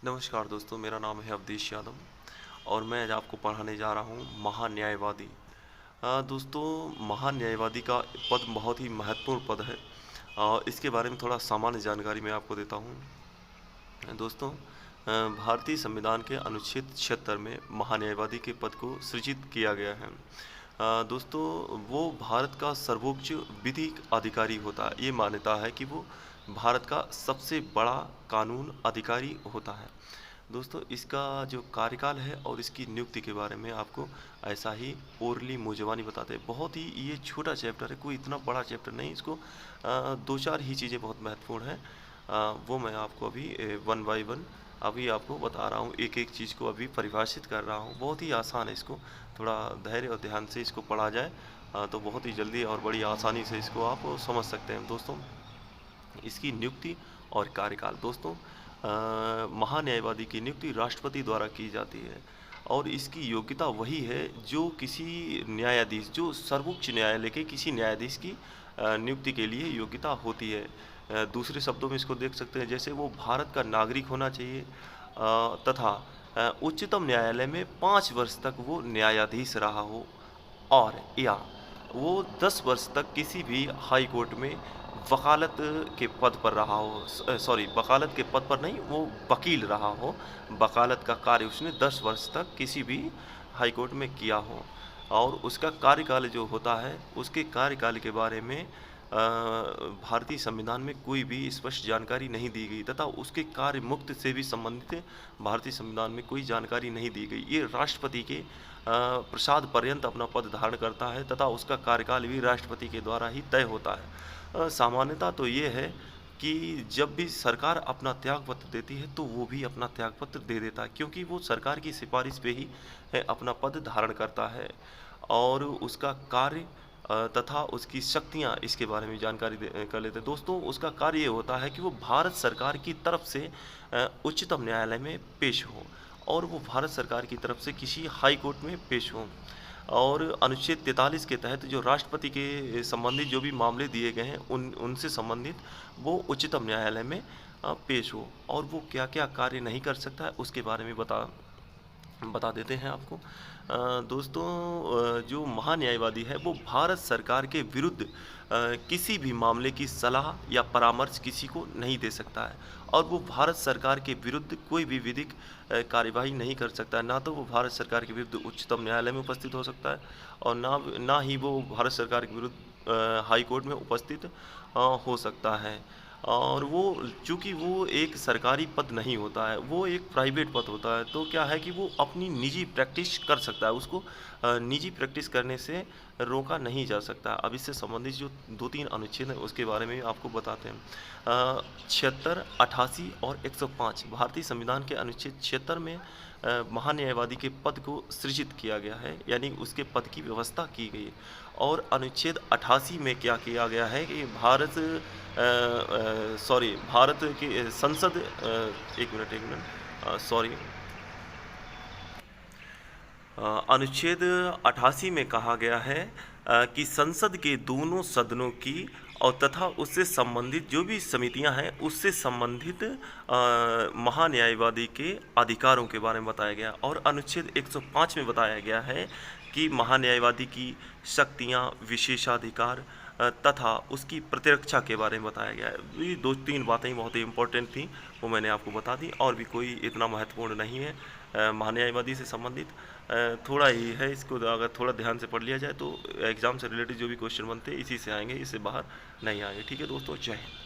नमस्कार दोस्तों, मेरा नाम है अवधेश यादव और मैं आज आपको पढ़ाने जा रहा हूँ महान्यायवादी। दोस्तों, महान्यायवादी का पद बहुत ही महत्वपूर्ण पद है। इसके बारे में थोड़ा सामान्य जानकारी मैं आपको देता हूँ। दोस्तों, भारतीय संविधान के अनुच्छेद 76 में महान्यायवादी के पद को सृजित किया गया है। दोस्तों, वो भारत का सर्वोच्च विधिक अधिकारी होता है। ये मान्यता है कि वो भारत का सबसे बड़ा कानून अधिकारी होता है। दोस्तों, इसका जो कार्यकाल है और इसकी नियुक्ति के बारे में आपको ऐसा ही ओरली मुजवानी बताते हैं। बहुत ही ये छोटा चैप्टर है, कोई इतना बड़ा चैप्टर नहीं। इसको दो चार ही चीज़ें बहुत महत्वपूर्ण हैं। वो मैं आपको अभी वन बाय वन अभी आपको बता रहा हूँ, एक एक चीज़ को अभी परिभाषित कर रहा हूँ। बहुत ही आसान है, इसको थोड़ा धैर्य और ध्यान से इसको पढ़ा जाए तो बहुत ही जल्दी और बड़ी आसानी से इसको आप समझ सकते हैं। दोस्तों, इसकी नियुक्ति और कार्यकाल। दोस्तों, महान्यायवादी की नियुक्ति राष्ट्रपति द्वारा की जाती है और इसकी योग्यता वही है जो किसी न्यायाधीश, जो सर्वोच्च न्यायालय के किसी न्यायाधीश की नियुक्ति के लिए योग्यता होती है। दूसरे शब्दों में इसको देख सकते हैं, जैसे वो भारत का नागरिक होना चाहिए तथा उच्चतम न्यायालय में 5 वर्ष तक वो न्यायाधीश रहा हो, और या वो 10 वर्ष तक किसी भी हाई कोर्ट में वकालत के पद पर रहा हो। सॉरी, वकालत के पद पर नहीं, वो वकील रहा हो। वकालत का कार्य उसने 10 वर्ष तक किसी भी हाई कोर्ट में किया हो। और उसका कार्यकाल जो होता है, उसके कार्यकाल के बारे में भारतीय संविधान में कोई भी स्पष्ट जानकारी नहीं दी गई तथा उसके कार्य मुक्त से भी संबंधित भारतीय संविधान में कोई जानकारी नहीं दी गई। ये राष्ट्रपति के प्रसाद पर्यंत अपना पद धारण करता है तथा उसका कार्यकाल भी राष्ट्रपति के द्वारा ही तय होता है। सामान्यता तो ये है कि जब भी सरकार अपना त्यागपत्र देती है तो वो भी अपना त्यागपत्र दे देता है, क्योंकि वो सरकार की सिफारिश पे ही अपना पद धारण करता है। और उसका कार्य तथा उसकी शक्तियाँ, इसके बारे में जानकारी कर लेते हैं। दोस्तों, उसका कार्य ये होता है कि वो भारत सरकार की तरफ से उच्चतम न्यायालय में पेश हो और वो भारत सरकार की तरफ से किसी हाई कोर्ट में पेश हो। और अनुच्छेद 43 के तहत जो राष्ट्रपति के संबंधित जो भी मामले दिए गए हैं, उनसे संबंधित वो उच्चतम न्यायालय में पेश हो। और वो क्या क्या कार्य नहीं कर सकता है उसके बारे में बता देते हैं आपको। दोस्तों, जो महान्यायवादी है वो भारत सरकार के विरुद्ध किसी भी मामले की सलाह या परामर्श किसी को नहीं दे सकता है और वो भारत सरकार के विरुद्ध कोई भी विधिक कार्यवाही नहीं कर सकता है। ना तो वो भारत सरकार के विरुद्ध उच्चतम न्यायालय में उपस्थित हो सकता है और ना ही वो भारत सरकार के विरुद्ध हाई कोर्ट में उपस्थित हो सकता है। और वो, चूँकि वो एक सरकारी पद नहीं होता है, वो एक प्राइवेट पद होता है, तो क्या है कि वो अपनी निजी प्रैक्टिस कर सकता है। उसको निजी प्रैक्टिस करने से रोका नहीं जा सकता। अब इससे संबंधित जो 2-3 अनुच्छेद हैं उसके बारे में आपको बताते हैं। 76, 88 और 105 भारतीय संविधान के अनुच्छेद 76 में महान्यायवादी के पद को सृजित किया गया है, यानी उसके पद की व्यवस्था की गई। और अनुच्छेद 88 में क्या किया गया है कि भारत की संसद, एक मिनट, सॉरी, अनुच्छेद 88 में कहा गया है कि संसद के दोनों सदनों की और तथा उससे संबंधित जो भी समितियां हैं उससे संबंधित महान्यायवादी के अधिकारों के बारे में बताया गया। और अनुच्छेद 105 में बताया गया है कि महान्यायवादी की शक्तियां, विशेषाधिकार तथा उसकी प्रतिरक्षा के बारे में बताया गया है। ये 2-3 बातें बहुत ही इंपॉर्टेंट थी, वो मैंने आपको बता दी और भी कोई इतना महत्वपूर्ण नहीं है महान्यायवादी से संबंधित। थोड़ा ही है, इसको अगर थोड़ा ध्यान से पढ़ लिया जाए तो एग्ज़ाम से रिलेटेड जो भी क्वेश्चन बनते हैं इसी से आएंगे, इससे बाहर नहीं आएंगे। ठीक है दोस्तों, जय हिंद।